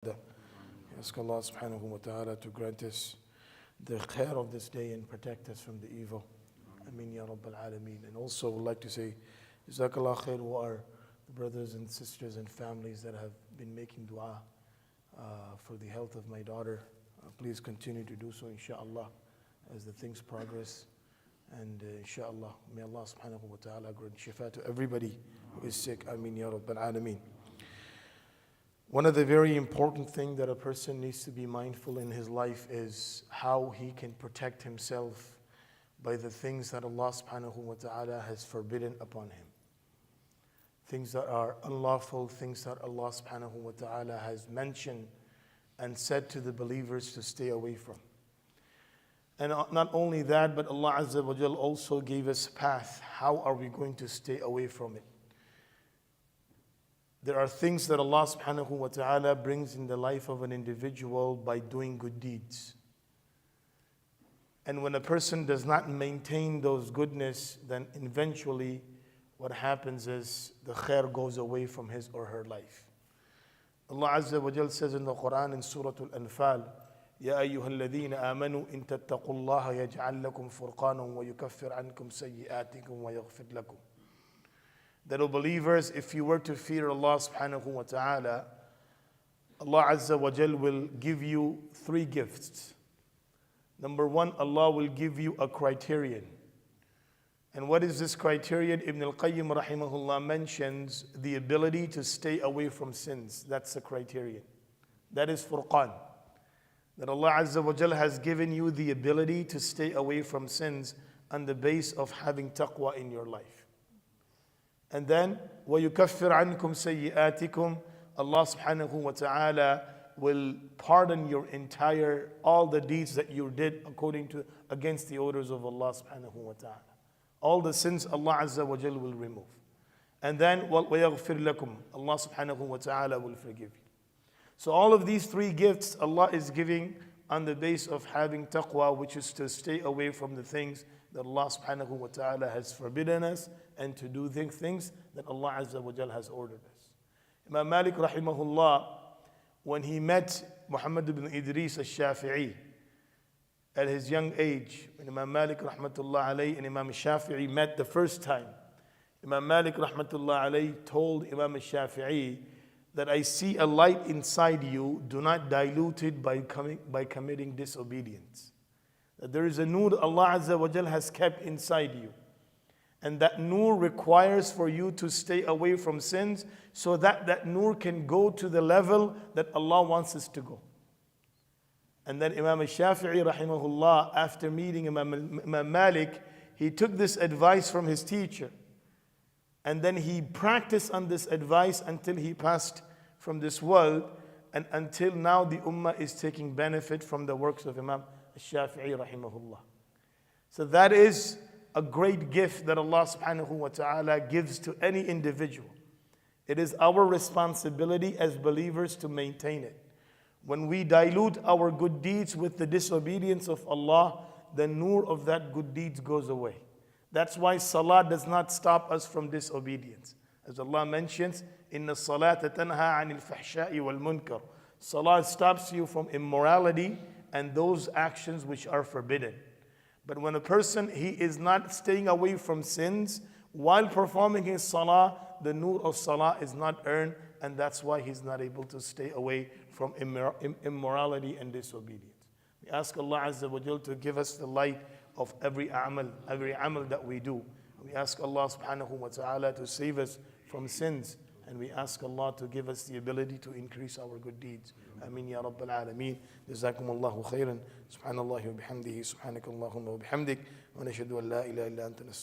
We ask Allah subhanahu wa ta'ala to grant us the khair of this day and protect us from the evil. Ameen ya Rabbal Alameen. And also would like to say, Jazakallah khair who are the brothers and sisters and families that have been making dua for the health of my daughter. Please continue to do so, inshaAllah, as the things progress. And inshaAllah, may Allah subhanahu wa ta'ala grant shifa to everybody who is sick. Ameen ya Rabbal Alameen. One of the very important things that a person needs to be mindful in his life is how he can protect himself by the things that Allah subhanahu wa ta'ala has forbidden upon him. Things that are unlawful, things that Allah subhanahu wa ta'ala has mentioned and said to the believers to stay away from. And not only that, but Allah Azza wa Jal also gave us a path. How are we going to stay away from it? There are things that Allah subhanahu wa ta'ala brings in the life of an individual by doing good deeds. And when a person does not maintain those goodness, then eventually what happens is the khair goes away from his or her life. Allah Azza wa Jal says in the Quran in Surah Al-Anfal, يَا أَيُّهَا الَّذِينَ آمَنُوا إِن تَتَّقُوا اللَّهَ يَجْعَلْ لَكُمْ فُرْقَانًا وَيُكَفِّرْ عَنْكُمْ سَيِّئَاتِكُمْ وَيَغْفِرْ لَكُمْ. That, O believers, if you were to fear Allah subhanahu wa ta'ala, Allah Azza wa Jal will give you three gifts. Number one, Allah will give you a criterion. And what is this criterion? Ibn al-Qayyim rahimahullah mentions the ability to stay away from sins. That's the criterion. That is furqan. That Allah Azza wa Jal has given you the ability to stay away from sins on the base of having taqwa in your life. And then, وَيُكَفِّرْ عَنْكُمْ سَيِّئَاتِكُمْ, Allah subhanahu wa ta'ala will pardon your all the deeds that you did against the orders of Allah subhanahu wa ta'ala. All the sins Allah Azza wa Jal will remove. And then, وَيَغْفِرْ لَكُمْ, Allah subhanahu wa ta'ala will forgive you. So all of these three gifts Allah is giving on the base of having taqwa, which is to stay away from the things that Allah subhanahu wa ta'ala has forbidden us and to do the things that Allah Azza wa Jal has ordered us. Imam Malik rahimahullah, when he met Muhammad ibn Idris al-Shafi'i at his young age, when Imam Malik rahmatullah alayhi and Imam al-Shafi'i met the first time, Imam Malik rahmatullah alayhi told Imam al-Shafi'i that I see a light inside you, do not dilute it by committing disobedience. That there is a nur Allah Azza wa Jal has kept inside you. And that nur requires for you to stay away from sins so that that nur can go to the level that Allah wants us to go. And then Imam al-Shafi'i rahimahullah, after meeting Imam Malik, he took this advice from his teacher. And then he practiced on this advice until he passed from this world. And until now the ummah is taking benefit from the works of Imam al-Shafi'i rahimahullah. So that is a great gift that Allah subhanahu wa ta'ala gives to any individual. It is our responsibility as believers to maintain it. When we dilute our good deeds with the disobedience of Allah, the nur of that good deeds goes away. That's why salah does not stop us from disobedience. As Allah mentions, Inna salata tanha anil fahsha'i wal munkar. Salah stops you from immorality and those actions which are forbidden. But when a person, he is not staying away from sins, while performing his salah, the nur of salah is not earned, and that's why he's not able to stay away from immorality and disobedience. We ask Allah Azza wa Jal to give us the light of every amal that we do. We ask Allah subhanahu wa ta'ala to save us from sins, and we ask Allah to give us the ability to increase our good deeds. Ameen ya Rabbal Alameen. Jazakumullahu khairan. Subhanallah wa bihamdihi. Subhanakallahumma wa bihamdik. Wa nashhadu an la ilaha illa anta nastaghfiruka.